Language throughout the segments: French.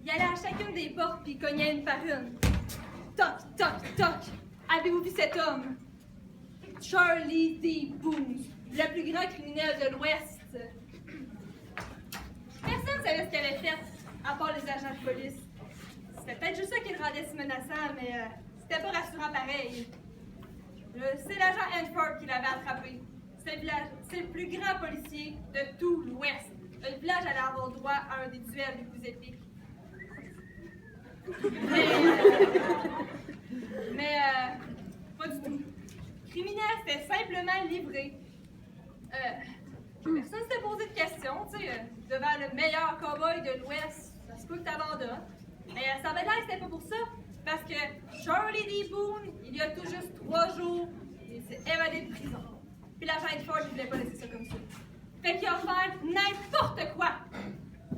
Il allait à chacune des portes puis il cognait une par une. Toc, toc, toc. Avez-vous vu cet homme? Charlie D. Boone, le plus grand criminel de l'Ouest. Personne ne savait ce qu'il avait fait, à part les agents de police. C'était peut-être juste ça qui le rendait si menaçant, mais c'était pas rassurant pareil. C'est l'agent Hanford qui l'avait attrapé. C'est le plus grand policier de tout l'Ouest. Le village allait avoir droit à un des duels les plus épiques. Mais pas du tout. Le criminel s'était simplement livré. Personne s'était posé de questions, tu sais, devant le meilleur cow-boy de l'Ouest, ça se peut que t'abandonnes. Mais ça avait l'air que c'était pas pour ça, parce que Charlie D. Boone, il y a tout juste 3 jours, il s'est évadé de prison. Puis l'agent Hanford, il voulait pas laisser ça comme ça. Fait qu'il a offert n'importe quoi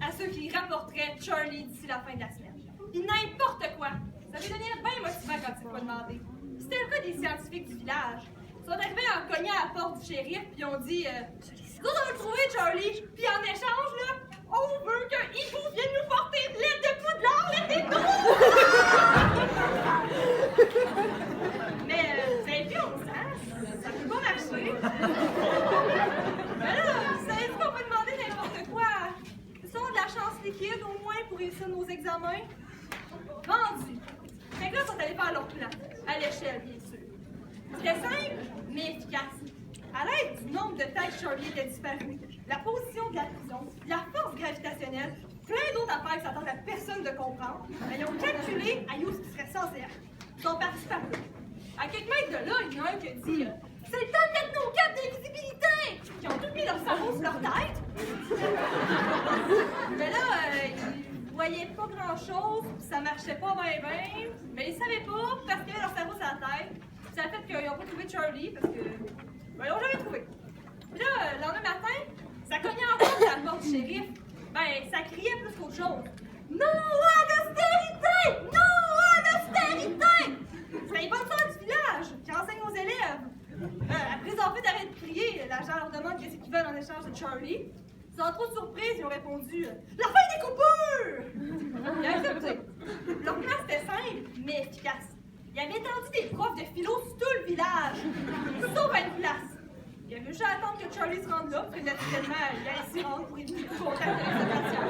à ceux qui rapporteraient Charlie d'ici la fin de la semaine. Puis n'importe quoi. Ça avait donné bien motivant quand il m'a demandé. C'était le cas des scientifiques du village. Ils sont arrivés en cognant à la porte du shérif, puis ils ont dit nous, on va trouver Charlie, puis en échange, là, on veut qu'un hibou vienne nous porter une lettre de Poudlard, lettre Mais vous avez vu, on sent, ça peut pas marcher. Mais là, vous savez qu'on peut demander n'importe quoi. Ils ont de la chance liquide, au moins, pour réussir nos examens. Vendu. Fait que là, ils sont allés faire leur plan, à l'échelle, bien sûr. C'était simple, mais efficace. À l'aide du nombre de temps que Charlie était disparu, la position de la prison, la force gravitationnelle, plein d'autres affaires qui s'attendent à personne de comprendre, ils ont calculé à où ce qui serait censé être. Ils sont partis par là. À quelques mètres de là, il y en a un qui a dit c'est le temps de mettre nos capes d'invisibilité! Ils ont tous mis leur cerveau sur leur tête. Mais là, ils voyaient pas grand-chose, ça marchait pas bien, mais ils savaient pas parce qu'ils avaient leur cerveau sur la tête. Ça a fait qu'ils n'ont pas trouvé Charlie parce que. Ben, ils l'ont jamais trouvé. Puis là, le lendemain matin, ça cognait encore à la porte du shérif. Ben, ça criait plus qu'autre chose. Non à l'austérité! Non à l'austérité! C'est les bonnes sœurs du village qui enseignent aux élèves. Après avoir fait d'arrêter de crier, l'agent leur demande qu'est-ce qu'ils veulent en échange de Charlie. Sans trop de surprise, ils ont répondu la fin des coupures! Ils ont accepté. Leur plan c'était simple, mais efficace. Il avait étendu des profs de philo sur tout le village, sauf à une place. Il avait juste à attendre que Charlie se rende là, puis naturellement, il allait s'y rendre pour éviter tout contact avec cette matière.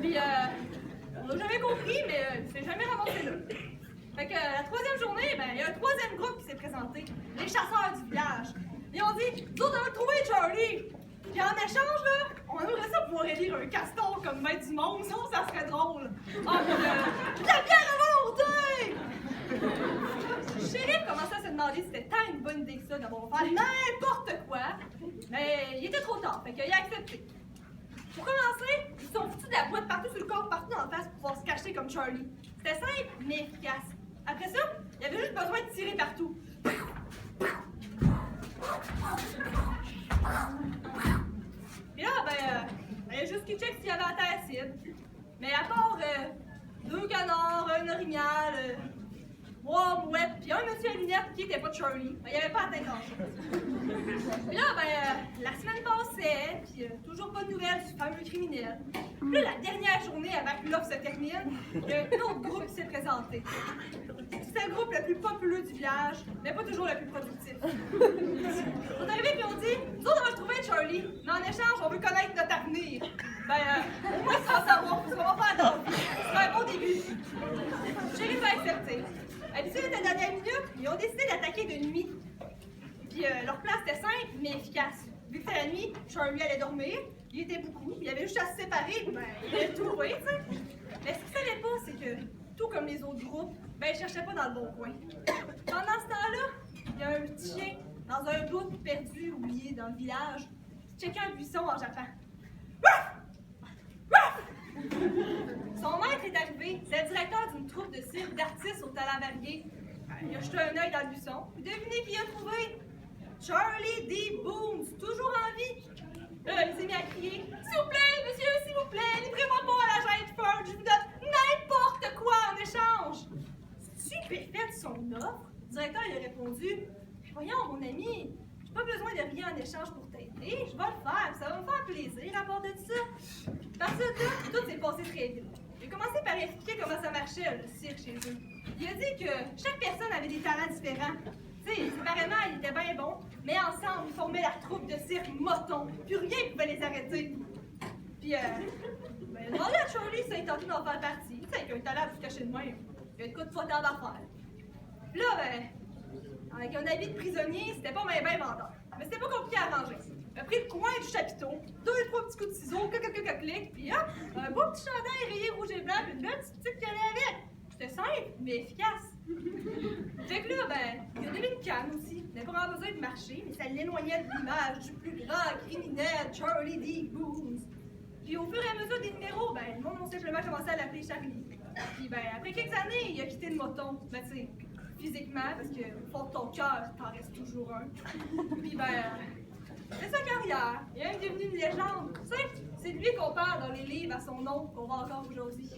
Puis, on n'a jamais compris, mais il s'est jamais ramassé là. Fait que la 3e journée, ben, il y a un 3e groupe qui s'est présenté, les chasseurs du village. Ils ont dit nous autres, on va trouver Charlie! Puis en échange, là, on aimerait ça pouvoir élire un castor comme maître du monde, sinon ça serait drôle. Ah, puis la bière à volonté! Le shérif commençait à se demander si c'était tant une bonne idée que ça d'avoir fait n'importe quoi, mais il était trop tard, fait qu'il a accepté. Pour commencer, ils se sont foutus de la boîte partout sur le corps, partout en face pour pouvoir se cacher comme Charlie. C'était simple, mais efficace. Après ça, il avait juste besoin de tirer partout. Et là, il y a juste qui check s'il y avait à acide. Mais à part 2 canards, un orignal, 3 mouettes, puis un monsieur à lunettes qui était pas de Charlie, il n'y avait pas atteint grand-chose. Puis là, la semaine passait, puis toujours pas de nouvelles du fameux criminel. Puis là, la dernière journée avant que l'offre se termine, il y a un autre groupe qui s'est présenté. C'était le groupe le plus populaire du village, mais pas toujours le plus productif. Ils sont arrivés et ont dit nous autres, on va trouver Charlie, mais en échange, on veut connaître notre avenir. Au moins, sans savoir ce qu'on va faire dans la vie. Ce sera un bon début. J'ai pas accepté. À l'issue de la dernière minute, ils ont décidé d'attaquer de nuit. Puis leur plan était simple, mais efficace. Vu que c'était la nuit, Charlie allait dormir, il était beaucoup, il avait juste à se séparer, il allait tout trouver, tu sais. Mais ce qu'ils savaient pas, c'est que, tout comme les autres groupes, ils cherchaient pas dans le bon coin. Pendant ce temps-là, il y a un petit chien dans un bout perdu, oublié dans le village, qui checkait un buisson en jappant. Son maître est arrivé, c'est le directeur d'une troupe de cirque d'artistes au talent varié. Il a jeté un œil dans le buisson, puis devinez qui a trouvé? Charlie D. Boone, toujours en vie. Là, il s'est mis à crier s'il vous plaît, monsieur, s'il vous plaît, livrez-moi pas à l'agent Hanford, je vous donne n'importe quoi en échange. Stupéfait de son offre, le directeur il a répondu voyons, mon ami, je J'ai pas besoin de rien en échange pour t'aider. Je vais le faire, ça va me faire plaisir à part de ça. Parce que tout s'est passé très vite. J'ai commencé par expliquer comment ça marchait, le cirque chez eux. Il a dit que chaque personne avait des talents différents. Tu sais, séparément, ils étaient bien bons, mais ensemble, ils formaient la troupe de cirque Moton. Puis rien ne pouvait les arrêter. Puis, ben, dans la Charlie, ça, il tentait d'en faire partie. Tu sais, avec un talent pour se cacher de même. Il y a une coup de fois d'affaires. Puis là, ben, avec un habit de prisonnier, c'était pas bien vendeur. Mais c'était pas compliqué à arranger. Il a pris le coin du chapiteau, 2-3 petits coups de ciseaux, clic, puis hop, un beau petit chandail rayé rouge et blanc, puis une belle petite petite qui allait avec. C'était simple, mais efficace. Fait que là, ben, il a donné une canne aussi. Il n'avait pas vraiment besoin de marcher, mais ça l'éloignait de l'image du plus grand criminel, Charlie D. Boone. Puis au fur et à mesure des numéros, ben, le monde a simplement commencé à l'appeler Charlie. Puis ben, après quelques années, il a quitté le moton. Ben, tu sais, physiquement, parce que au fond de ton cœur, t'en restes toujours un. Puis ben, c'est sa carrière. Il est même devenu une légende. Tu sais, c'est de lui qu'on parle dans les livres à son nom qu'on voit encore aujourd'hui.